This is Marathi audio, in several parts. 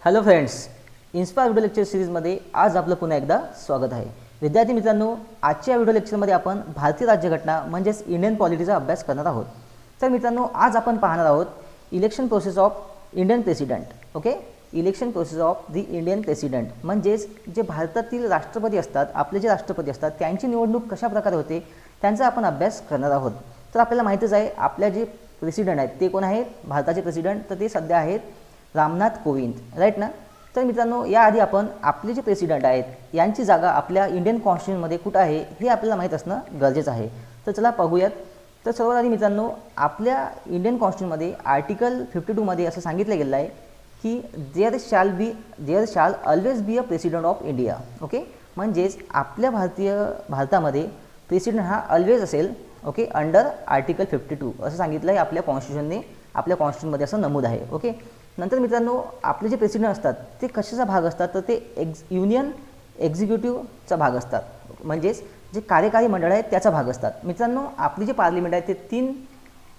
Hello friends, inspire video lecture सीरीजमध्ये आज आपलं पुन्हा एकदा स्वागत आहे. विद्यार्थी मित्रांनो, आजच्या व्हिडिओ लेक्चरमध्ये आपण भारतीय राज्यघटना म्हणजेच इंडियन पॉलिटीचा अभ्यास करणार आहोत. तर मित्रांनो, आज आपण पाहणार आहोत election process of Indian president. Okay, election process of the Indian president म्हणजेच जे भारतातील राष्ट्रपती असतात, आपले जे राष्ट्रपती असतात त्यांची निवडणूक कशा प्रकारे होते त्यांचा आपण अभ्यास करणार आहोत. तर आपल्याला माहितीच आहे आपल्या जे प्रेसिडेंट आहेत ते कोण आहेत, भारताचे प्रेसिडेंट. तर ते सध्या आहेत रामनाथ कोविंद, राईट ना. तर मित्रांनो, याआधी आपण आपले जे प्रेसिडेंट आहेत यांची जागा आपल्या इंडियन कॉन्स्टिट्यूशनमध्ये कुठं आहे हे आपल्याला माहीत असणं गरजेचं आहे. तर चला पाहूयात. तर सर्वात आधी मित्रांनो, आपल्या इंडियन कॉन्स्टिट्यूशनमध्ये आर्टिकल 52मध्ये असं सांगितलं गेलं आहे की there shall always be a president of India. Okay, म्हणजेच आपल्या भारतामध्ये प्रेसिडेंट हा ऑलवेज असेल. ओके, अंडर आर्टिकल 52 असं सांगितलं आहे आपल्या कॉन्स्टिट्यूशनने, आपल्या कॉन्स्टिट्यूशनमध्ये असं नमूद आहे. ओके, नंतर मित्रांनो, आपले जे प्रेसिडेंट असतात ते कशाचा भाग असतात, तर ते युनियन एक्झिक्युटिव्हचा भाग असतात. म्हणजेच जे कार्यकारी मंडळ आहे त्याचा भाग असतात. मित्रांनो, आपली जे पार्लिमेंट आहे ते 3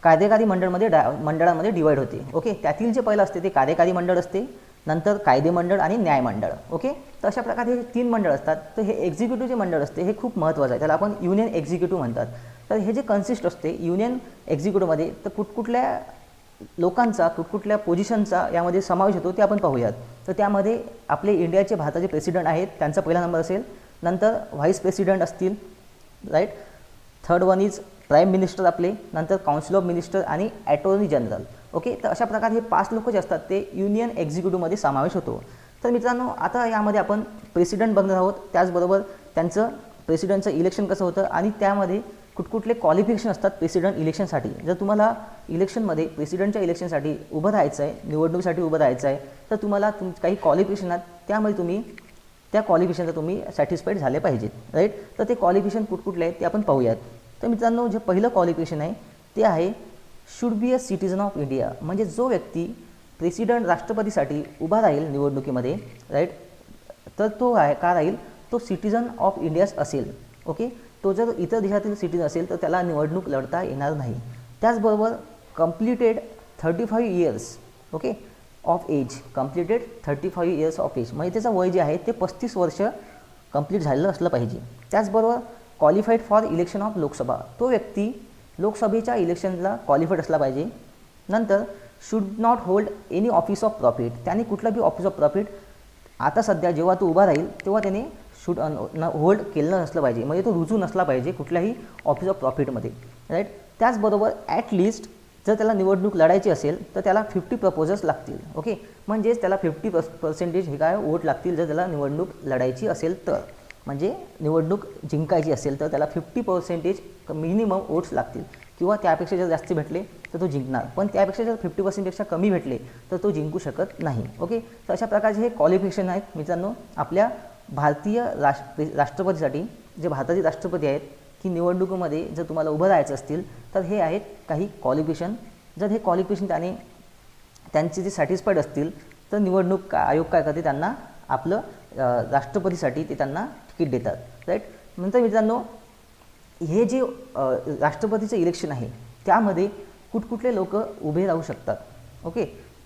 कार्यकारी मंडळांमध्ये डिवाईड होते. ओके, त्यातील जे पहिलं असते ते कार्यकारी मंडळ असते, नंतर कायदे मंडळ आणि न्याय मंडळ. ओके, तर अशा प्रकारे हे 3 मंडळ असतात. तर हे एक्झिक्युटिव्ह जे मंडळ असते हे खूप महत्त्वाचं आहे, त्याला आपण युनियन एक्झिक्युटिव्ह म्हणतात. तर हे जे कन्सिस्ट असते युनियन एक्झिक्युटिव्हमध्ये, तर कुठकुठल्या लोकांचा कुठकुठल्या पोझिशनचा यामध्ये समावेश होतो ते आपण पाहूयात. तर त्यामध्ये आपले इंडियाचे भारताचे प्रेसिडेंट आहेत त्यांचा पहिला नंबर असेल, नंतर व्हाईस प्रेसिडेंट असतील, right. Third one is prime minister आपले, नंतर काउन्सिल ऑफ मिनिस्टर आणि अटॉर्नी जनरल. ओके, तर अशा प्रकारे हे 5 लोक जे असतात ते युनियन एक्झिक्युटिव्हमध्ये समावेश होतो. तर मित्रांनो, आता यामध्ये आपण प्रेसिडेंट बघणार आहोत, त्याचबरोबर त्यांचं प्रेसिडेंटचं इलेक्शन कसं होतं आणि त्यामध्ये कुठकुठले क्वालिफिकेशन असतात प्रेसिडेंट इलेक्शनसाठी. जर तुम्हाला इलेक्शनमध्ये प्रेसिडेंटच्या इलेक्शनसाठी उभं राहायचं आहे, निवडणुकीसाठी उभं राहायचं आहे, तर तुम्हाला काही क्वालिफिकेशन आहेत, त्यामध्ये तुम्ही त्या क्वालिफिकेशनला तुम्ही सॅटिस्फाईड झाले पाहिजेत, राईट. तर ते क्वालिफिकेशन कुठकुठले आहेत ते आपण पाहूयात. तर मित्रांनो, जे पहिलं क्वालिफिकेशन आहे ते आहे should be a citizen of India. म्हणजे जो व्यक्ती प्रेसिडेंट राष्ट्रपतीसाठी उभा राहील निवडणुकीमध्ये, राईट, तर तो का राहील, तो सिटिझन ऑफ इंडियाच असेल. ओके, तो जर इतर देशातील सिटिझन असेल तर त्याला निवडणूक लढता येणार नाही. त्याचबरोबर completed 35 years, okay, of age, completed 35 years of age, म्हणजे त्याचं वय जे आहे ते 35 वर्ष कंप्लीट झालेलं असलं पाहिजे. त्याचबरोबर qualified for election of Lok Sabha, तो व्यक्ती लोकसभेच्या इलेक्शनला क्वालिफाईड असला पाहिजे. नंतर should not hold any office of profit, त्याने कुठलं बी ऑफिस ऑफ प्रॉफिट आता सध्या जेव्हा तो उभा राहील तेव्हा त्याने शूड होल्ड केलं नसलं पाहिजे, म्हणजे तो रुजू नसला पाहिजे कुठल्याही ऑफिस ऑफ प्रॉफिटमध्ये, राईट. त्याचबरोबर ॲटलिस्ट जर त्याला निवडणूक लढायची असेल तर त्याला 50 प्रपोजल्स लागतील. ओके, म्हणजेच त्याला 50% हे काय वोट लागतील जर त्याला निवडणूक लढायची असेल तर, म्हणजे निवडणूक जिंकायची असेल तर त्याला 50% मिनिमम वोट्स लागतील, किंवा त्यापेक्षा जर जास्त भेटले तर तो जिंकणार, पण त्यापेक्षा जर 50%पेक्षा कमी भेटले तर तो जिंकू शकत नाही. ओके, तर अशा प्रकारचे हे क्वालिफिकेशन आहेत मित्रांनो आपल्या भारतीय राष्ट्रपतीसाठी. जे भारताचे राष्ट्रपती आहेत की निवडणुकीमध्ये जर तुम्हाला उभं राहायचं असतील तर हे आहेत काही क्वालिफिकेशन. जर हे क्वालिफिकेशन त्यांचे जे सॅटिस्फाईड असतील तर निवडणूक आयोग काय करते, त्यांना आपलं राष्ट्रपतीसाठी ते त्यांना तिकीट देतात, राईट. नंतर मित्रांनो, हे जे राष्ट्रपतीचं इलेक्शन आहे त्यामध्ये कुठकुठले लोक उभे राहू शकतात. ओके,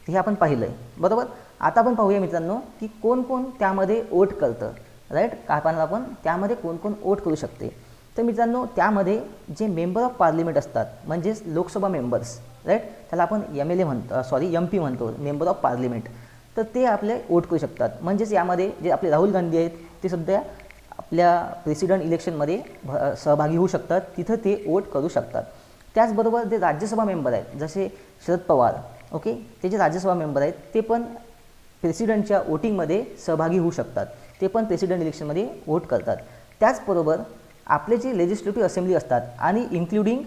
हे आपण पाहिलं आहे, बरोबर. आता आपण पाहूया मित्रांनो की कोण कोण त्यामध्ये वोट करतं, राईट. आपण त्यामध्ये कोण कोण वोट करू शकते. तर मित्रांनो, त्यामध्ये जे मेंबर ऑफ पार्लिमेंट असतात, म्हणजेच लोकसभा मेंबर्स, राईट, त्याला आपण MLA म्हणतो, MP म्हणतो, मेंबर ऑफ पार्लिमेंट. तर ते आपले वोट करू शकतात. म्हणजेच यामध्ये जे आपले राहुल गांधी आहेत ते सध्या आपल्या प्रेसिडेंट इलेक्शनमध्ये सहभागी होऊ शकतात, तिथं ते वोट करू शकतात. त्याचबरोबर जे राज्यसभा मेंबर आहेत जसे शरद पवार, ओके, ते जे राज्यसभा मेंबर आहेत ते पण प्रेसिडेंटच्या वोटिंगमध्ये सहभागी होऊ शकतात, ते पण प्रेसिडेंट इलेक्शनमध्ये वोट करतात. त्याचबरोबर आपले जे लेजिस्लेटिव्ह असेंब्ली असतात आणि including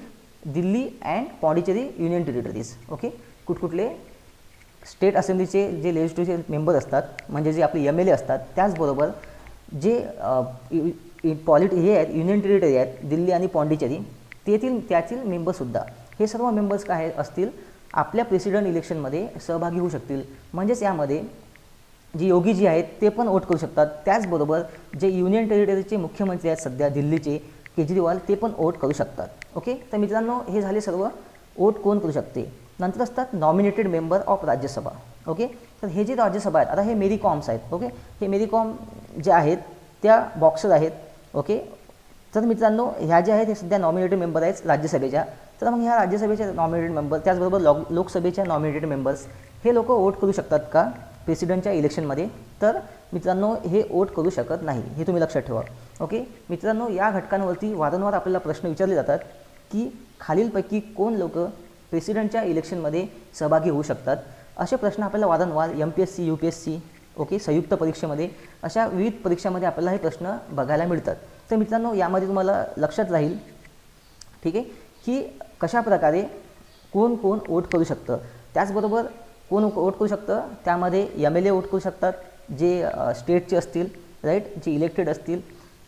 Delhi and Pondicherry union territories, okay, कुठकुठले स्टेट असेंब्लीचे जे लेजिस्लेटिव्ह मेंबर असतात म्हणजे जे आपले MLA असतात, त्याचबरोबर जे हे आहेत युनियन टेरिटरी आहेत दिल्ली आणि पॉंडिचेरी, त्यातील मेंबरसुद्धा हे सर्व मेंबर्स काय असतील आपल्या प्रेसिडेंट इलेक्शनमध्ये सहभागी होऊ शकतील. म्हणजेच यामध्ये जे योगीजी आहेत ते पण वोट करू शकतात. त्याचबरोबर जे युनियन टेरिटरीचे मुख्यमंत्री आहेत सध्या दिल्लीचे केजरीवाल, ते पण वोट करू शकतात. ओके, तर मित्रांनो, हे झाले सर्व वोट कोण करू शकते. नंतर असतात nominated member of Rajya Sabha. Okay. तर हे जे राज्यसभा आहेत, आता हे मेरी कॉम्स आहेत. ओके, हे मेरी कॉम जे आहेत त्या बॉक्सेस आहेत. ओके, तर मित्रांनो ह्या ज्या आहेत हे सध्या नॉमिनेटेड मेंबर आहेत राज्यसभेच्या. तर मग ह्या राज्यसभेच्या नॉमिनेटेड मेंबर त्याचबरोबर लोकसभेच्या नॉमिनेटेड मेंबर्स हे लोक वोट करू शकतात का प्रेसिडेंटच्या इलेक्शनमध्ये? तर मित्रांनो हे वोट करू शकत नाही, हे तुम्ही लक्षात ठेवा. ओके मित्रांनो, या घटकांवरती वारंवार आपल्याला प्रश्न विचारले जातात की खालीलपैकी कोण लोक प्रेसिडेंटच्या इलेक्शनमध्ये सहभागी होऊ शकतात. असे प्रश्न आपल्याला वारंवार MPSC UPSC ओके संयुक्त परीक्षेमध्ये अशा विविध परीक्षांमध्ये आपल्याला हे प्रश्न बघायला मिळतात. तर मित्रांनो यामध्ये तुम्हाला लक्षात राहील ठीक आहे की कशा प्रकारे कोण कोण वोट करू शकतं. त्याचबरोबर कोण वोट करू शकतं त्यामध्ये MLA वोट करू शकतात जे स्टेटचे असतील राईट, जे इलेक्टेड असतील.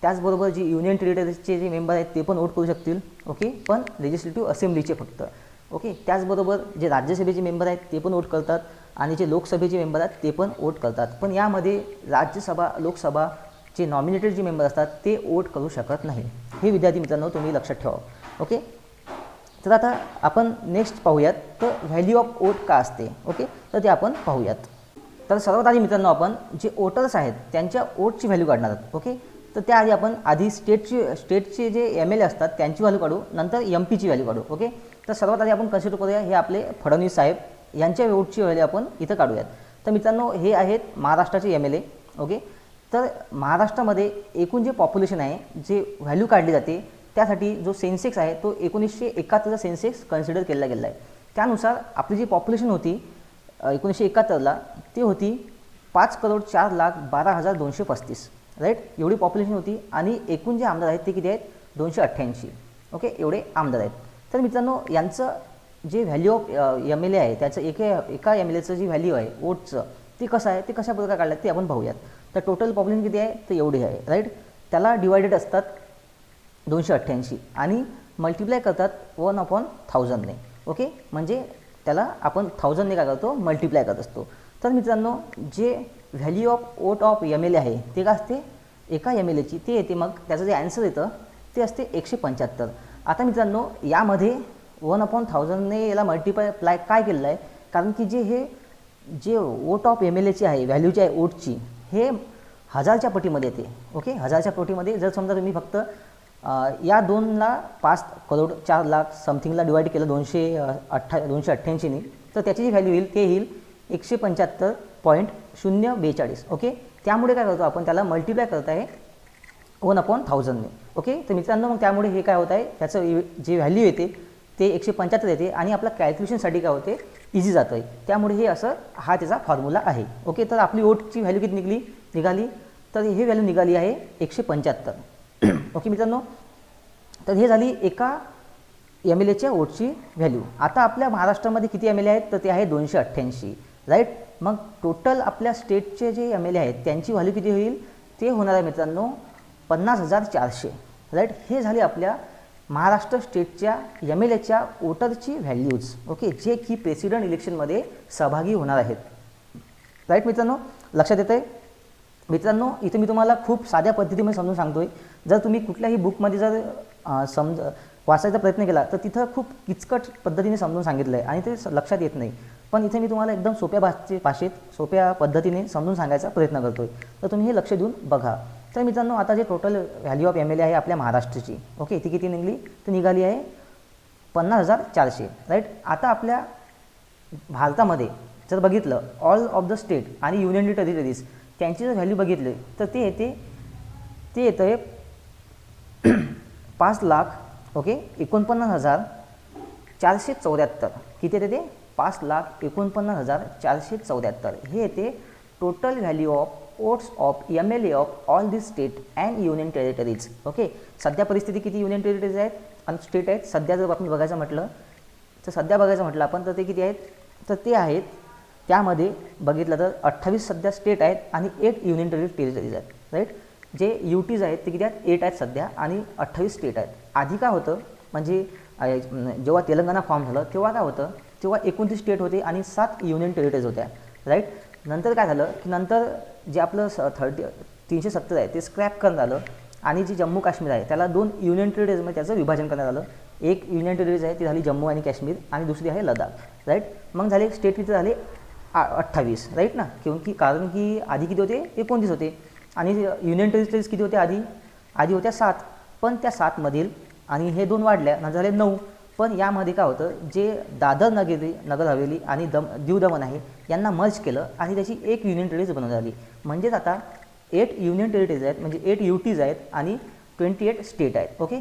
त्याचबरोबर जे युनियन टेरिटरीजचे जे मेंबर आहेत ते पण वोट करू शकतील. ओके, पण लेजिस्लेटिव्ह असेंब्लीचे फक्त. ओके, त्याचबरोबर जे राज्यसभेचे मेंबर आहेत ते पण वोट करतात आणि जे लोकसभेचे मेंबर आहेत ते पण वोट करतात. पण यामध्ये राज्यसभा लोकसभा जे नॉमिनेटेड जे मेंबर असतात ते वोट करू शकत नाही. हे विद्यार्थी मित्रांनो तुम्ही लक्षात ठेवा. ओके, तर आता आपण नेक्स्ट पाहूयात तर व्हॅल्यू ऑफ वोट का असते. ओके, तर ते आपण पाहूयात. तर सर्वात आधी मित्रांनो आपण जे वोटर्स आहेत त्यांच्या वोटची व्हॅल्यू काढणार आहोत. ओके, तर त्याआधी आपण आधी स्टेटचे जे MLA असतात त्यांची व्हॅल्यू काढू, नंतर MPची व्हॅल्यू काढू. ओके, तर सर्वात आधी आपण कन्सिडर करूया हे आपले फडणवीस साहेब यांच्या वोटची व्हॅल्यू आपण इथं काढूयात. तर मित्रांनो हे आहेत महाराष्ट्राचे MLA. ओके, तर महाराष्ट्रामध्ये एकूण जे पॉप्युलेशन आहे जे व्हॅल्यू काढली जाते त्यासाठी जो सेन्सेक्स आहे तो 1971चा सेन्सेक्स कन्सिडर केला गेला आहे. त्यानुसार आपली जी पॉप्युलेशन होती 1971ला ती होती 5,04,12,235 राईट, एवढी पॉप्युलेशन होती. आणि एकूण जे आमदार आहेत ते किती आहेत 288. ओके, एवढे आमदार आहेत. तर मित्रांनो यांचं जे व्हॅल्यू ऑफ MLA आहे त्याचं एका MLAचं जी व्हॅल्यू आहे वोटचं ते कसं आहे, ते कशा प्रकारे काढलं ते आपण पाहूयात. तर टोटल पॉप्युलेशन किती आहे तर एवढी आहे राईट. त्याला डिवायडेड असतात 288 आणि मल्टिप्लाय करतात 1/1000ने. ओके, म्हणजे त्याला आपण 1000ने काय करतो मल्टिप्लाय करत असतो. तर मित्रांनो जे value of vote of MLA आहे ते काय असते एका MLAची ते येते, मग त्याचं जे ॲन्सर येतं ते असते 175. आता मित्रांनो यामध्ये 1/1000ने याला मल्टिप्लाय काय केलेलं आहे, कारण की जे वोट ऑफ MLAची आहे व्हॅल्यू जी आहे वोटची हे 1000च्या पटीमध्ये येते. ओके, 1000च्या पटीमध्ये जर समजा तुम्ही फक्त या 2ला 5,04,00,000 समथिंगला डिवाईड केलं 288ने तर त्याची जी व्हॅल्यू येईल ते येईल 175.042. ओके, त्यामुळे काय करतो आपण त्याला मल्टिप्लाय करत आहे 1/1000ने. ओके, तर मित्रांनो मग त्यामुळे हे काय होत आहे त्याचं जे व्हॅल्यू येते ते 175 येते आणि आपल्या कॅल्क्युलेशनसाठी काय होते इझी जातं आहे. त्यामुळे हे असं हा त्याचा फॉर्म्युला आहे. ओके, तर आपली वोटची व्हॅल्यू किती निघाली तर हे व्हॅल्यू निघाली आहे 175. ओके मित्रांनो, तर हे झाली एका MLAच्या वोटची व्हॅल्यू. आता आपल्या महाराष्ट्रामध्ये किती MLA आहेत तर ते आहे 288 राईट. मग टोटल आपल्या स्टेटचे जे MLA आहेत त्यांची व्हॅल्यू किती होईल ते होणार आहे मित्रांनो 50,400 राईट. हे झाले आपल्या महाराष्ट्र स्टेटच्या MLAच्या वोटरची व्हॅल्यूज. ओके, जे की प्रेसिडेंट इलेक्शनमध्ये सहभागी होणार आहेत राईट. मित्रांनो लक्षात येतं आहे. मित्रांनो इथे मी तुम्हाला खूप साध्या पद्धतीने समजून सांगतो आहे. जर तुम्ही कुठल्याही बुकमध्ये जर वाचायचा प्रयत्न केला तर तिथं खूप किचकट पद्धतीने समजून सांगितलं आहे आणि ते लक्षात येत नाही. पण इथे मी तुम्हाला एकदम सोप्या भाषेत सोप्या पद्धतीने समजून सांगायचा प्रयत्न करतो आहे, तर तुम्ही हे लक्ष देऊन बघा. तर मित्रांनो आता जे टोटल व्हॅल्यू ऑफ MLA आहे आपल्या महाराष्ट्राची ओके ती किती निघाली तर निघाली आहे 50,400 राईट. आता आपल्या भारतामध्ये जर बघितलं ऑल ऑफ द स्टेट आणि युनियन टेरिटरीज त्यांची जर व्हॅल्यू बघितली तर ते येतं आहे 5,49,474. किती येते ते 5,49,474 हे येते total value of votes of MLA of all this state and union territories. Okay, सध्या परिस्थिती किती युनियन टेरिटरीज आहेत आणि स्टेट आहेत सध्या जर आपण बघायचं म्हटलं आपण तर ते किती आहेत तर ते आहेत त्यामध्ये बघितलं तर 28 सध्या स्टेट आहेत आणि 8 युनियन टेरिटरीज आहेत राईट. जे UTs आहेत ते किती आहेत 8 आहेत सध्या आणि 28 स्टेट आहेत. आधी काय होतं म्हणजे जेव्हा तेलंगणा फॉर्म झालं तेव्हा काय होतं तेव्हा 29 स्टेट होते आणि 7 युनियन टेरिटरीज होत्या राईट. नंतर काय झालं की नंतर जे आपलं 370 आहे ते स्क्रॅप करण्यात आलं आणि जे जम्मू काश्मीर आहे त्याला 2 युनियन टेरिटरीजमध्ये त्याचं विभाजन करण्यात आलं. एक युनियन टेरिटरीज आहे ती झाली जम्मू आणि काश्मीर आणि दुसरी आहे लडाख राईट. मग झाले स्टेट किती झाले 28 राईट ना, कारण की आधी किती होते 29 होते आणि युनियन टेरिटरीज किती होते आधी होत्या 7, पण त्या 7मधील आणि हे 2 वाढल्या नंतर झाले 9. पण यामध्ये काय होतं, जे दादर नगर हवेली आणि दीव दमण आहे यांना मर्ज केलं आणि त्याची एक युनियन टेरिटरी बनवण्यात आली. म्हणजेच आता 8 युनियन टेरिटरीज आहेत, म्हणजे 8 UTs आहेत आणि 28 स्टेट आहेत. ओके,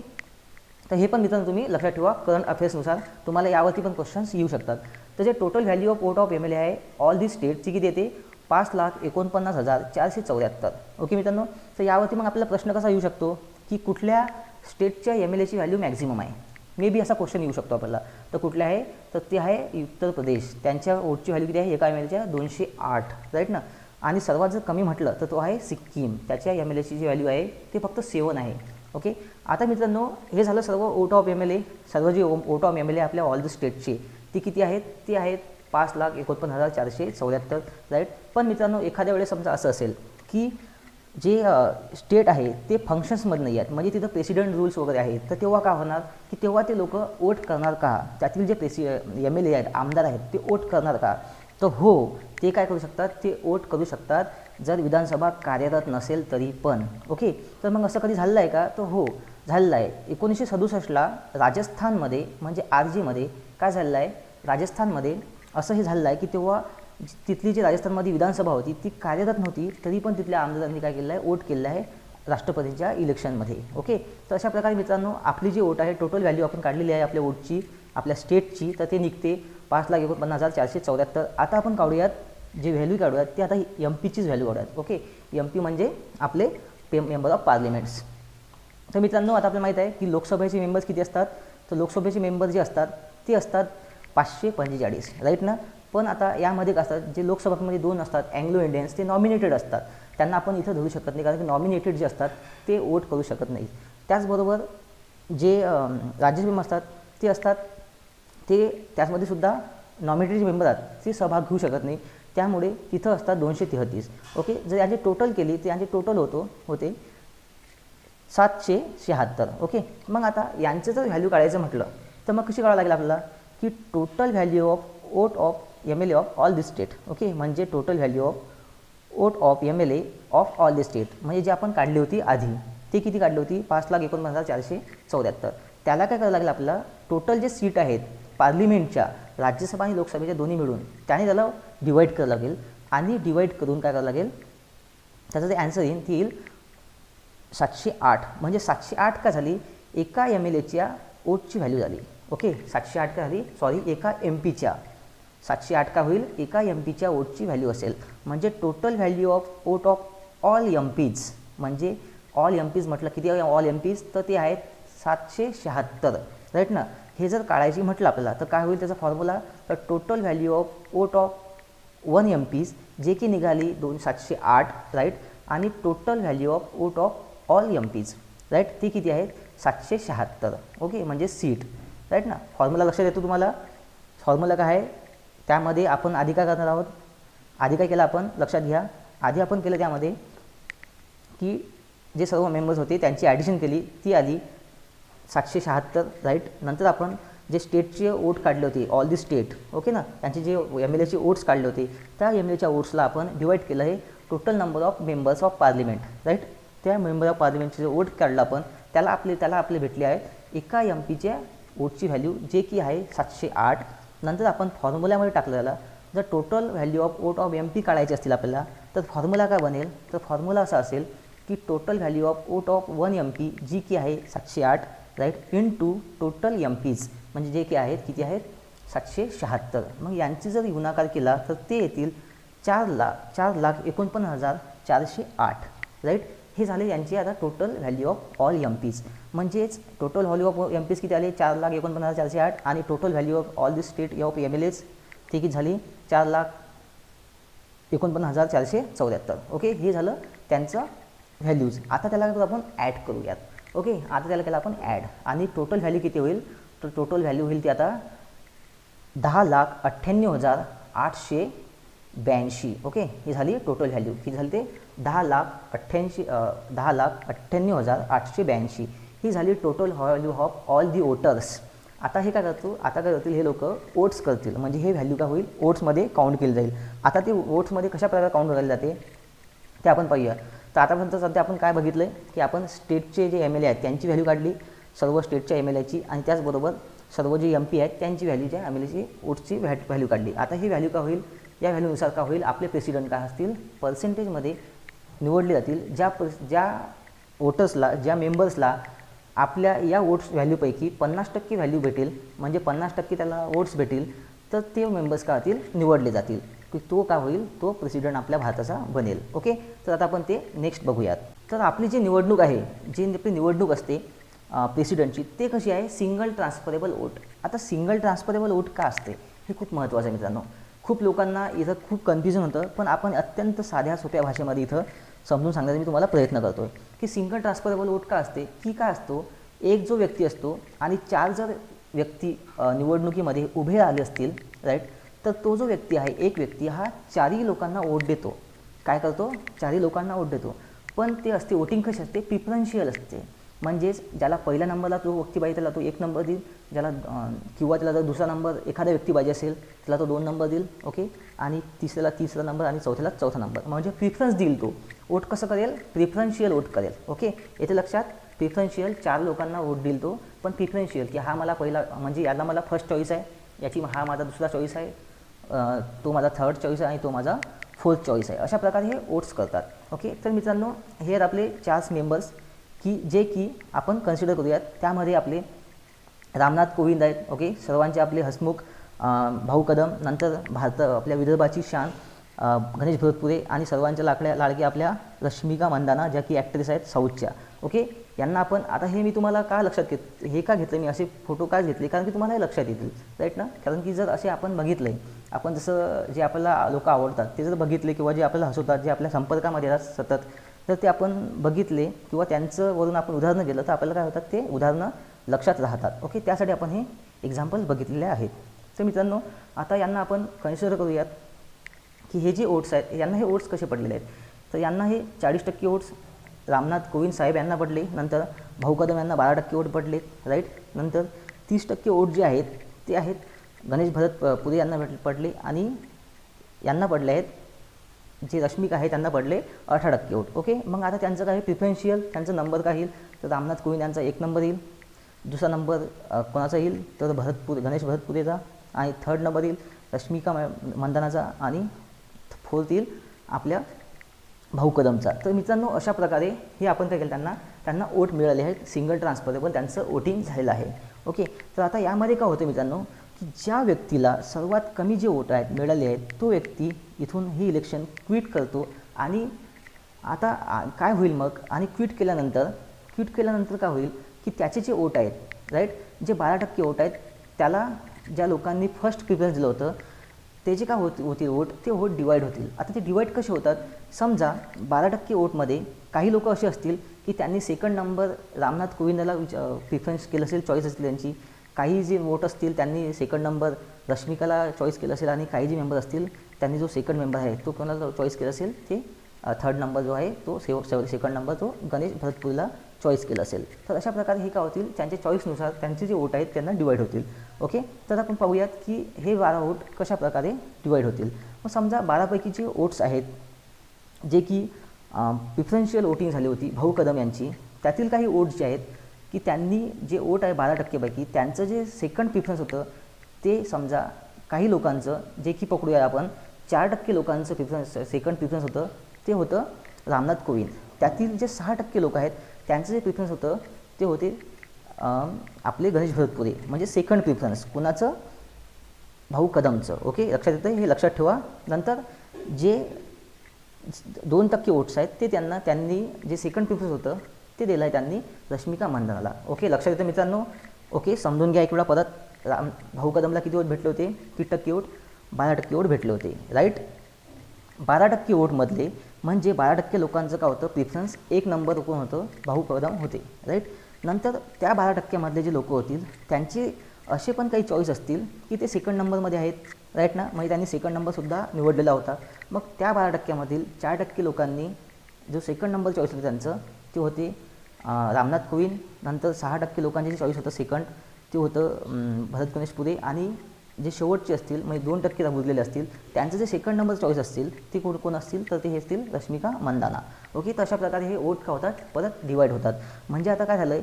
तर हे पण मित्रांनो तुम्ही लक्षात ठेवा, करंट अफेअर्सनुसार तुम्हाला यावरती पण क्वेश्चन्स येऊ शकतात. तर जे total value of vote of MLA आहे ऑल दी स्टेटची किती येते 5,49,474. ओके मित्रांनो, तर यावरती मग आपल्याला प्रश्न कसा येऊ शकतो की कुठल्या स्टेटच्या MLAची व्हॅल्यू मॅक्झिमम आहे, मे बी असा क्वेश्चन येऊ शकतो आपल्याला. तर कुठल्या आहे, तर ते आहे उत्तर प्रदेश. त्यांच्या वोटची व्हॅल्यू किती आहे एका MLAच्या 208 राईट ना. आणि सर्वात जर कमी म्हटलं तर तो आहे सिक्कीम, त्याच्या MLAची जी व्हॅल्यू आहे ते फक्त 7 आहे. ओके, आता मित्रांनो हे झालं सर्व वोट ऑफ MLA. सर्व जे वोट ऑफ MLA आपल्या ऑल द स्टेटचे ती किती आहेत, ती आहेत 5,49,474 राईट. पण मित्रांनो एखाद्या वेळेस समजा असं असेल की जे स्टेट आहे ते फंक्शन्समध्ये नाही आहेत, म्हणजे तिथं प्रेसिडेंट रूल्स वगैरे आहेत, तर तेव्हा काय होणार की तेव्हा ते लोक वोट करणार का, त्यातील जे MLA आहेत आमदार आहेत ते वोट करणार का. तर हो, ते काय करू शकतात, ते वोट करू शकतात जर विधानसभा कार्यरत नसेल तरी पण. ओके, तर मग असं कधी झालं आहे का, तर हो झालेलं आहे. 1967ला राजस्थानमध्ये म्हणजे RGमध्ये काय झालेलं आहे, राजस्थानमध्ये असं हे झालेलं आहे की तेव्हा तिथली जी राजस्थानमध्ये विधानसभा होती ती कार्यरत नव्हती, तरी पण तिथल्या आमदारांनी काय केलं आहे, वोट केलं आहे राष्ट्रपतीच्या इलेक्शनमध्ये. ओके, तर अशा प्रकारे मित्रांनो आपली जी वोट आहे टोटल व्हॅल्यू आपण काढलेली आहे आपल्या वोटची आपल्या स्टेटची, तर ते निघते 5,49,474. आता आपण काढूयात जे व्हॅल्यू काढूयात ते आता MPचीच व्हॅल्यू काढूयात. ओके, MP म्हणजे आपले मेंबर ऑफ पार्लिमेंट्स. तर मित्रांनो आता आपल्याला माहीत आहे की लोकसभेचे मेंबर्स किती असतात, तर लोकसभेचे मेंबर जे असतात ते असतात 545 राईट ना. पण आता यामध्ये काय असतात, जे लोकसभामध्ये 2 असतात अँग्लो इंडियन्स, ते नॉमिनेटेड असतात, त्यांना आपण इथं धरू शकत नाही कारण की नॉमिनेटेड जे असतात ते वोट करू शकत नाही. त्याचबरोबर जे राज्यसभा असतात ते असतात ते त्याचमध्ये सुद्धा नॉमिनेटेड जे मेंबर आहेत ते सहभाग घेऊ शकत नाही, त्यामुळे तिथं असतात 233. ओके, जर यांची टोटल केली तर यांचे टोटल होते 776. ओके, मग आता यांचं जर व्हॅल्यू काढायचं म्हटलं तर मग कशी काढावं लागेल आपल्याला की total value of vote of MLA of all the state. Okay, म्हणजे total value of vote of MLA of all the state म्हणजे जे आपण काढली होती आधी ते किती काढली होती 5,49,474. त्याला काय करावं लागेल आपल्याला, टोटल जे सीट आहेत पार्लिमेंटच्या राज्यसभा आणि लोकसभेच्या दोन्ही मिळून त्याने त्याला डिवाईड करावं लागेल आणि डिवाईड करून काय करावं लागेल, त्याचं जे आन्सर येईल ते येईल 708. म्हणजे 708 का झाली, एका MLAच्या वोटची व्हॅल्यू झाली. ओके, 708 का झाली, सॉरी एका MPच्या 708 का होईल, एका MPच्या वोटची व्हॅल्यू असेल. म्हणजे total value of vote of all MPज, म्हणजे ऑल MPज म्हटलं किती आहे ऑल MPज, तर ते आहेत 776 राईट ना. हे जर काढायची म्हटलं आपल्याला तर काय होईल त्याचा फॉर्म्युला, तर total value of vote of 1 MPज जे की निघाली 708 राईट, आणि total value of vote of all MPज राईट ती किती आहेत 776. ओके, म्हणजे सीट राईट ना. फॉर्म्युला लक्षात येतो तुम्हाला, फॉर्म्युला काय आहे त्यामध्ये आपण आधी काय करणार आहोत, आधी काय केलं आपण लक्षात घ्या, आधी आपण केलं त्यामध्ये की जे सर्व मेंबर्स होते त्यांची ॲडिशन केली, ती आली 776 राईट. नंतर आपण जे स्टेटचे वोट काढले होते ऑल दी स्टेट, ओके ना, त्यांचे जे MLAचे वोट्स काढले होते त्या MLAच्या वोट्सला आपण डिवाईड केलं आहे total number of members of parliament right. त्या मेंबर ऑफ पार्लिमेंटचे जे वोट काढलं आपण त्याला आपले भेटले आहे एका MPच्या वोटची व्हॅल्यू जे की आहे 708. नंतर आपण फॉर्म्युल्यामध्ये टाकलं त्याला, जर total value of vote of MP काढायचे असतील आपल्याला तर फॉर्म्युला काय बनेल, तर फॉर्म्युला असा असेल की total value of vote of 1 MP जी की आहे 708 राईट इंटू टोटल MPज म्हणजे जे की आहेत किती आहेत 776. मग यांची जर गुणाकार केला तर ते येतील 4,49,408 राईट. हे झाले यांची आता टोटल व्हॅल्यू ऑफ ऑल MPज. म्हणजेच टोटल व्हॅल्यू ऑफ MPज किती आले 4,49,408 आणि total value of all the state of MLAज ती किती झाली 4,49,474. ओके, हे झालं त्यांचं व्हॅल्यूज. आता त्याला आपण ॲड करूयात. ओके, आता त्याला केलं आपण ॲड आणि टोटल व्हॅल्यू किती होईल, तर टोटल व्हॅल्यू होईल ती आता 10,98,882. ओके, ही झाली टोटल व्हॅल्यू, किती झाली ते 10,98,882. ही झाली total value of all the voters. आता हे काय करतो, आता काय करतील हे लोक ओट्स करतील, म्हणजे हे व्हॅल्यू काय होईल ओट्समध्ये काउंट केली जाईल. आता ते ओट्समध्ये कशा प्रकारे काउंट करायला जाते ते आपण पाहूया. तर आतापर्यंत सध्या आपण काय बघितलं आहे की आपण स्टेटचे जे MLA आहेत त्यांची व्हॅल्यू काढली, सर्व स्टेटच्या MLAची, आणि त्याचबरोबर सर्व जे MP आहेत त्यांची व्हॅल्यूच्या MLAची ओट्सची व्हॅल्यू काढली. आता ही व्हॅल्यू काय होईल, या व्हॅल्यूनुसार काय होईल, आपले प्रेसिडेंट काय असतील पर्सेंटेजमध्ये निवडले जातील. ज्या वोटर्सला, ज्या मेंबर्सला आपल्या या वोट्स व्हॅल्यूपैकी 50% व्हॅल्यू भेटेल, म्हणजे 50% त्याला वोट्स भेटेल, तर ते मेंबर्स काय होतील निवडले जातील, की तो काय होईल, तो प्रेसिडेंट आपल्या भारताचा बनेल. ओके, तर आता आपण ते नेक्स्ट बघूयात. तर आपली जी निवडणूक आहे, जी आपली निवडणूक असते प्रेसिडेंटची, ते कशी आहे, सिंगल ट्रान्सफरेबल वोट. आता सिंगल ट्रान्सफरेबल वोट का असते हे खूप महत्त्वाचं आहे मित्रांनो. खूप लोकांना इथं खूप कन्फ्युजन होतं, पण आपण अत्यंत साध्या सोप्या भाषेमध्ये इथं समजून सांगण्याचा मी तुम्हाला प्रयत्न करतो आहे की सिंगल ट्रान्सफरेबल वोट का असते, की काय असतो, एक जो व्यक्ती असतो आणि 4 जर व्यक्ती निवडणुकीमध्ये उभे राहिले असतील, राईट, तर तो जो व्यक्ती आहे, एक व्यक्ती हा 4ही लोकांना वोट देतो. काय करतो, 4ही लोकांना वोट देतो. पण ते असते वोटिंग कशी असते, प्रिफरन्शियल असते, म्हणजेच ज्याला पहिल्या नंबरला जो व्यक्ती पाहिजे त्याला तो 1 नंबर देईल, ज्याला किंवा त्याला जर दुसरा नंबर एखादा व्यक्ती पाहिजे असेल त्याला तो 2 नंबर देईल. ओके, आणि तिसऱ्याला 3रा नंबर आणि चौथ्याला 4था नंबर, म्हणजे प्रिफरन्स देईल. तो वोट कसं करेल, प्रिफरन्शियल वोट करेल. ओके, येथे लक्षात, प्रिफरन्शियल 4 लोकांना वोट देईल तो, पण प्रिफरन्शियल की हा मला पहिला, म्हणजे याला मला फर्स्ट चॉईस आहे, याची हा माझा दुसरा चॉईस आहे, तो माझा थर्ड चॉईस आहे आणि तो माझा फोर्थ चॉईस आहे. अशा प्रकारे हे वोट्स करतात. ओके, तर मित्रांनो हे आहेत आपले 4 मेंबर्स की आपण कन्सिडर करूयात. त्यामध्ये आपले रामनाथ कोविंद आहेत. ओके, सर्वांचे आपले हसमुख, भाऊ कदम, नंतर आपल्या विदर्भाची शान गणेश भरतपुरे, आणि सर्वांच्या लाडक्या आपल्या रश्मिका मंदाना, ज्या की ॲक्ट्रेस आहेत साऊथच्या. ओके, यांना आपण, आता हे मी तुम्हाला का लक्षात हे का घेतलं, मी असे फोटो का घेतले, कारण की तुम्हाला हे लक्षात येतील, राईट ना. कारण की जर असे आपण बघितले, आपण जसं जे आपल्याला लोक आवडतात ते जर बघितले, किंवा जे आपल्याला हसवतात, जे आपल्या संपर्कामध्ये येतात सतत, तर ते आपण बघितले किंवा त्यांच्यावरून आपण उदाहरणं गेलं तर आपल्याला काय होतात, ते उदाहरणं लक्षात राहतात. ओके, त्यासाठी आपण हे एक्झाम्पल्स बघितलेले आहेत. तर मित्रांनो आता यांना आपण कन्सिडर करूयात की हे जे वोट्स आहेत, यांना हे वोट्स कसे पडलेले आहेत. तर यांना हे 40% वोट्स रामनाथ कोविंद साहेब यांना पडले, नंतर भाऊ कदम यांना 12% वोट पडले, राईट. नंतर 30% वोट जे आहेत ते आहेत गणेश भरतपुरे यांना पडले, आणि यांना पडले आहेत जे रश्मिका आहे त्यांना पडले 18% वोट. ओके, मग आता त्यांचं काय प्रिफरन्शियल, त्यांचा नंबर काय येईल, तर रामनाथ कोविंद यांचा 1 नंबर येईल, दुसरा नंबर कोणाचा येईल तर गणेश भरतपुरेचा, आणि थर्ड नंबर येईल रश्मिका मंदानाचा, आणि फोर्थ येईल आपल्या भाऊ कदमचा. तर मित्रांनो अशा प्रकारे हे आपण काय केलं, त्यांना वोट मिळाले आहेत, सिंगल ट्रान्सफरेबल त्यांचं वोटिंग झालेलं आहे. ओके, तर आता यामध्ये काय होतं मित्रांनो, की ज्या व्यक्तीला सर्वात कमी जे वोट आहेत मिळाले आहेत, तो व्यक्ती इथून हे इलेक्शन क्विट करतो. आणि आता काय होईल मग, आणि क्विट केल्यानंतर काय होईल, की त्याचे जे वोट आहेत, राईट, जे 12% वोट आहेत, त्याला ज्या लोकांनी फर्स्ट प्रिफरन्स दिलं होतं ते जे काय होतील वोट, ते वोट डिवाईड होतील. आता ते डिवाईड कसे होतात, समजा 12% वोटमध्ये काही लोक असे असतील की त्यांनी सेकंड नंबर रामनाथ कोविंदाला प्रिफरन्स केलं असेल, चॉईस असतील त्यांची. काही जे वोट असतील त्यांनी सेकंड नंबर रश्मिकाला चॉईस केलं असेल, आणि काही जे मेंबर असतील त्यांनी जो सेकंड मेंबर आहे तो कोणाला चॉईस केलं असेल, ते थर्ड नंबर जो आहे तो सेकंड नंबर तो गणेश भरतपुरेला चॉईस केलं असेल. तर अशा प्रकारे हे काय होतील, त्यांच्या चॉईसनुसार त्यांचे जे वोट आहेत त्यांना डिवाईड होतील. ओके, तर आपण पाहूयात की हे 12 वोट कशा प्रकारे डिवाईड होतील. मग समजा 12पैकी जे वोट्स आहेत जे की प्रिफरन्शियल वोटिंग झाली होती भाऊ कदम यांची, त्यातील काही वोट्स जे आहेत की त्यांनी जे वोट आहे 12% पैकी त्यांचं जे सेकंड प्रिफरन्स होतं, ते समजा काही लोकांचं जे की पकडूया आपण 4% लोकांचं सेकंड प्रिफरन्स होतं, ते होतं रामनाथ कोविंद. त्यातील जे 6% लोक आहेत त्यांचं जे प्रिफरन्स होतं ते होते आपले गणेश भरतपुरे, म्हणजे सेकंड प्रिफरन्स कुणाचं, भाऊ कदमचं. ओके, लक्षात येतं, हे लक्षात ठेवा. नंतर जे 2% वोट्स आहेत ते त्यांनी जे सेकंड प्रिफरन्स होतं ते दिलं आहे त्यांनी रश्मिका मंदानाला. ओके, लक्षात येतं मित्रांनो. ओके, समजून घ्या एक वेळा परत. भाऊ कदमला किती वोट भेटले होते, किती टक्के वोट, 12% वोट भेटले होते, राईट. 12% वोटमधले म्हणजे 12% लोकांचं काय होतं प्रिफरन्स, 1 नंबर कोण होतं, भाऊ कदम होते, राईट. नंतर त्या 12%मधले जे लोक होतील त्यांचे असे पण काही चॉईस असतील की ते सेकंड नंबरमध्ये आहेत, राईट ना, म्हणजे त्यांनी सेकंड नंबरसुद्धा निवडलेला होता. मग त्या 12%मधील 4% लोकांनी जो सेकंड नंबर चॉईस होतं त्यांचं ते होते रामनाथ कोविंद. नंतर 6% लोकांचे जे चॉईस होतं सेकंड ते होतं भरत गणेश पुरे, आणि जे शेवटचे असतील म्हणजे 2% उरलेले असतील त्यांचं जे सेकंड नंबर चॉईस असतील ते कोण असतील तर ते हे असतील रश्मिका मंदाना. ओके, तर अशा प्रकारे हे वोट का होतात परत डिवाईड होतात. म्हणजे आता काय झालं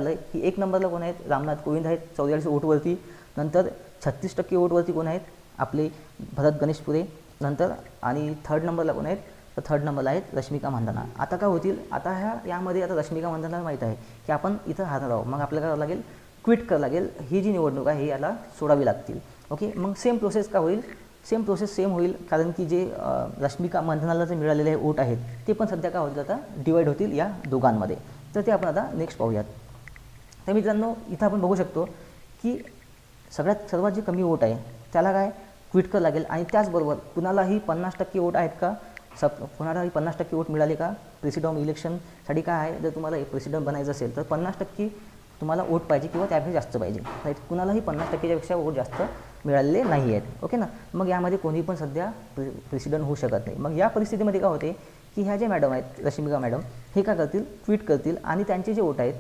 आहे की 1 नंबरला कोण आहेत, रामनाथ कोविंद आहेत 44 वोटवरती. नंतर 36% वोटवरती कोण आहेत, आपले भरत गणेश पुरे. नंतर आणि 3rd नंबरला कोण आहेत, तर 3rd नंबरला आहेत रश्मिका मंदाना. आता काय होतील, आता यामध्ये आता रश्मिका मंदानाला माहीत आहे की आपण इथं हारणार आहोत, मग आपल्याला करावं लागेल, क्विट करावं लागेल. ही जी निवडणूक आहे ही याला सोडावी लागतील. ओके, मग सेम प्रोसेस का होईल, सेम होईल, कारण की जे रश्मिका मंदानाला जे मिळालेले वोट आहेत ते पण सध्या काय होतील, आता डिवाईड होतील या दोघांमध्ये. तर ते आपण आता नेक्स्ट पाहूयात. तर मित्रांनो, इथं आपण बघू शकतो की सर्वात जे कमी वोट आहे त्याला काय क्विट करावं लागेल. आणि त्याचबरोबर कुणालाही 50% वोट आहेत का, कोणालाही 50% वोट मिळाले का प्रेसिडेंट इलेक्शनसाठी. काय आहे, जर तुम्हाला प्रेसिडेंट बनायचं असेल तर 50% तुम्हाला वोट पाहिजे किंवा त्यापेक्षा जास्त पाहिजे, राईट. कुणालाही 50%च्या पेक्षा वोट जास्त मिळालेले नाही आहेत. ओके ना, मग यामध्ये कोणी पण सध्या प्रेसिडेंट होऊ शकत नाही. मग या परिस्थितीमध्ये काय होते की ह्या ज्या मॅडम आहेत रश्मिका मॅडम, हे काय करतील, ट्विट करतील आणि त्यांचे जे वोट आहेत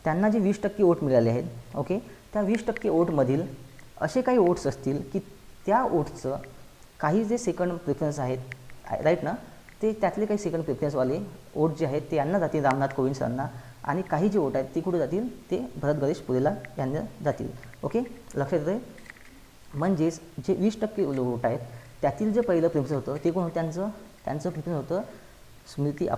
त्यांना जे 20% वोट मिळाले आहेत, ओके, त्या 20% वोटमधील असे काही वोट्स असतील की त्या वोट्सचं काही जे सेकंड प्रेफरन्स आहेत, राईट ना, ते त्यातले काही सेकंड प्रेफरन्सवाले वोट जे आहेत ते यांना जातील, रामनाथ कोविंद सरांना. आणि काही जे वोट आहेत ते कुठे जातील, ते भरत गणेश पुरेला यांना जातील. ओके, लक्षात येतं आहे. म्हणजेच जे 20% वोट आहेत त्यातील जे पहिलं प्रेफरन्स होतं ते कोण होतं, त्यांचं प्रेफरन्स होतं स्मृती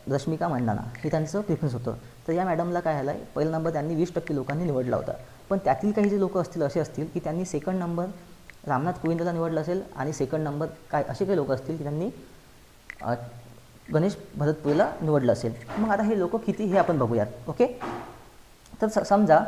रश्मिका मंदाना, हे त्यांचं प्रेफरन्स होतं. तर या मॅडमला काय झालं आहे, पहिला नंबर त्यांनी 20% लोकांनी निवडला होता. पण त्यातील काही जे लोक असे असतील की त्यांनी सेकंड नंबर रामनाथ कोविंदला निवडलं असेल आणि सेकंड नंबर असे काही लोक असतील की त्यांनी गणेश भरत पुरेला निवडलं असेल. मग आता हे लोक किती हे आपण बघूयात. ओके, तर समजा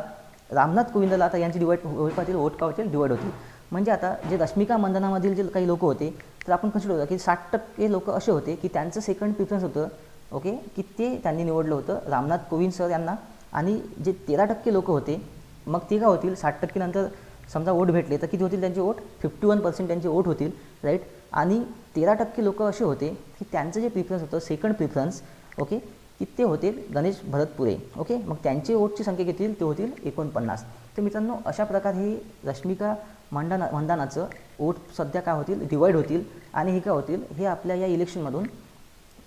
रामनाथ कोविंदला आता यांची डिवाईड वोट का होतील, डिवाईड होतील. म्हणजे आता जे रश्मिका मंदानामधील जे काही लोक होते तर आपण कन्सिडर होतं की 60% लोक असे होते की त्यांचं सेकंड प्रिफरन्स होतं, ओके, की ते त्यांनी निवडलं होतं रामनाथ कोविंद सर यांना. आणि जे 13% लोक होते मग ते काय होतील, 60% नंतर समजा वोट भेटले तर किती होतील त्यांचे वोट, 51% त्यांचे वोट होतील, राईट. आणि 13% लोक असे होते की त्यांचं जे प्रिफरन्स होतं सेकंड प्रिफरन्स, ओके, की ते होते गणेश भरत पुरे. ओके, मग त्यांचे वोटची संख्या किती येईल, ते होतील 49. तर मित्रांनो, अशा प्रकारे ही रश्मिका मंदानाचं वोट सध्या काय होतील, डिवाईड होतील. आणि हे काय होतील, हे आपल्या या इलेक्शनमधून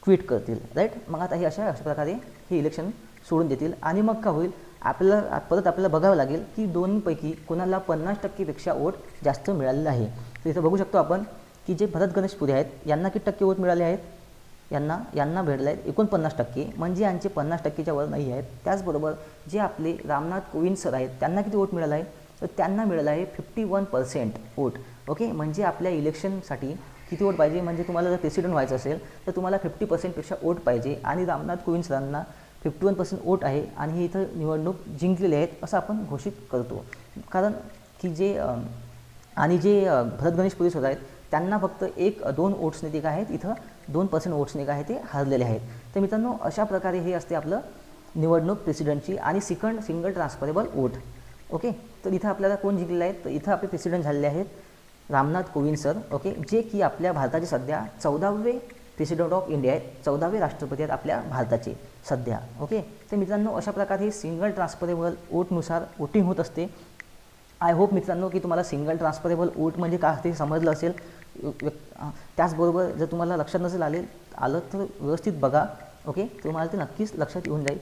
क्विट करतील, राईट. मग आता हे अशा प्रकारे हे इलेक्शन सोडून देतील. आणि मग काय होईल, आपल्याला बघावं लागेल की दोन्हीपैकी कोणाला 50%पेक्षा वोट जास्त मिळालेलं आहे. तर इथं बघू शकतो आपण की जे भरत गणेश पुरे आहेत यांना किती टक्के वोट मिळाले आहेत, यांना भेटले आहेत 49%, म्हणजे यांचे 50%च्या वर नाही आहेत. त्याचबरोबर जे आपले रामनाथ कोविंद सर आहेत त्यांना किती वोट मिळालं आहे, तर त्यांना मिळालं आहे 51% वोट. ओके, म्हणजे आपल्या इलेक्शनसाठी किती वोट पाहिजे, म्हणजे तुम्हाला जर प्रेसिडेंट व्हायचं असेल तर तुम्हाला 50%पेक्षा वोट पाहिजे. आणि रामनाथ कोविंद सरांना 51% वोट आहे आणि हे इथं निवडणूक जिंकलेले आहेत असं आपण घोषित करतो. कारण की जे भरत गणेश पुरे सर आहेत त्यांना फक्त 1-2 वोट्सने ते काय आहेत, इथं 2% वोट्सने काय आहे ते हरलेले आहेत. तर मित्रांनो, अशा प्रकारे हे असते आपलं निवडणूक प्रेसिडेंटची. आणि सिंगल ट्रान्सफरेबल वोट. ओके, तर इथं आपल्याला कोण जिंकलेले आहेत, तर इथं आपले प्रेसिडेंट झालेले आहेत रामनाथ कोविंद सर, ओके, जे की आपल्या भारताचे सध्या 14वे प्रेसिडेंट ऑफ इंडिया आहेत, 14वे राष्ट्रपती आहेत आपल्या भारताचे सध्या. ओके, तर मित्रांनो, अशा प्रकारे सिंगल ट्रान्सफरेबल वोटनुसार वोटिंग होत असते. आय होप मित्रांनो की तुम्हाला सिंगल ट्रान्सफरेबल वोट म्हणजे काय ते समजलं असेल. त्याचबरोबर जर तुम्हाला लक्षात नसेल आलं तर व्यवस्थित बघा, ओके, तुम्हाला ते नक्कीच लक्षात येऊन जाईल.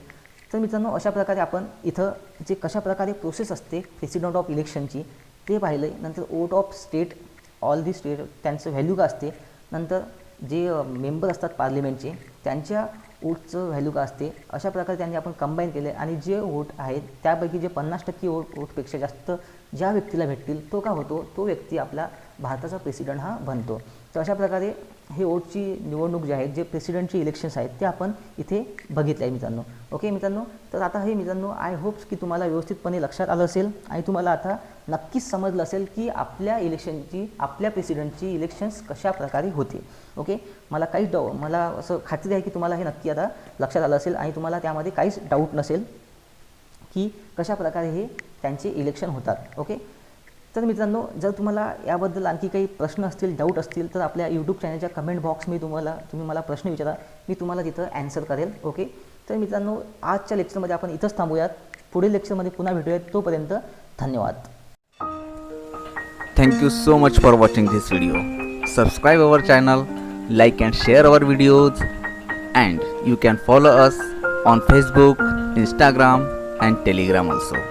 तर मित्रांनो, अशा प्रकारे आपण इथं जे कशाप्रकारे प्रोसेस असते प्रेसिडेंट ऑफ इलेक्शनची ते पाहिलं आहे. नंतर vote of state, all the state त्यांचं व्हॅल्यू का असते. नंतर जे मेंबर असतात पार्लिमेंटचे त्यांच्या वोटचं व्हॅल्यू का असते. अशा प्रकारे त्यांनी आपण कंबाईन केले आणि जे वोट आहेत त्यापैकी जे 50% वोटपेक्षा जास्त ज्या व्यक्तीला भेटतील तो का होतो, तो व्यक्ती आपला भारताचा प्रेसिडेंट हा बनतो. तर अशा प्रकारे हे वोटची निवडणूक जे आहेत, जे प्रेसिडेंटचे इलेक्शन्स आहेत ते आपण इथे बघितले आहे मित्रांनो. ओके मित्रांनो, तर आता हे मित्रांनो आय होप्स की तुम्हाला व्यवस्थितपणे लक्षात आलं असेल आणि तुम्हाला आता नक्कीच समजलं असेल की आपल्या आपल्या प्रेसिडेंटची इलेक्शन्स कशा प्रकारे होते. ओके, मला असं खात्री आहे की तुम्हाला हे नक्की आता लक्षात आलं असेल आणि तुम्हाला त्यामध्ये काहीच डाऊट नसेल की कशा प्रकारे हे त्यांचे इलेक्शन होतात. ओके, तर मित्रांनो, जर तुम्हाला याबद्दल आणखी काही प्रश्न असतील, डाऊट असतील तर आपल्या यूट्यूब चॅनलच्या कमेंट बॉक्समध्ये तुम्ही मला प्रश्न विचारा, मी तुम्हाला तिथं ॲन्सर करेल. ओके, तर मित्रांनो, आजच्या लेक्चरमध्ये आपण इथंच थांबूयात. पुढील लेक्चरमध्ये पुन्हा भेटूयात. तोपर्यंत धन्यवाद. Thank you so much for watching this video. Subscribe our channel, like and share our videos, and you can follow us on Facebook, Instagram and Telegram also.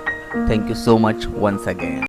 Thank you so much once again.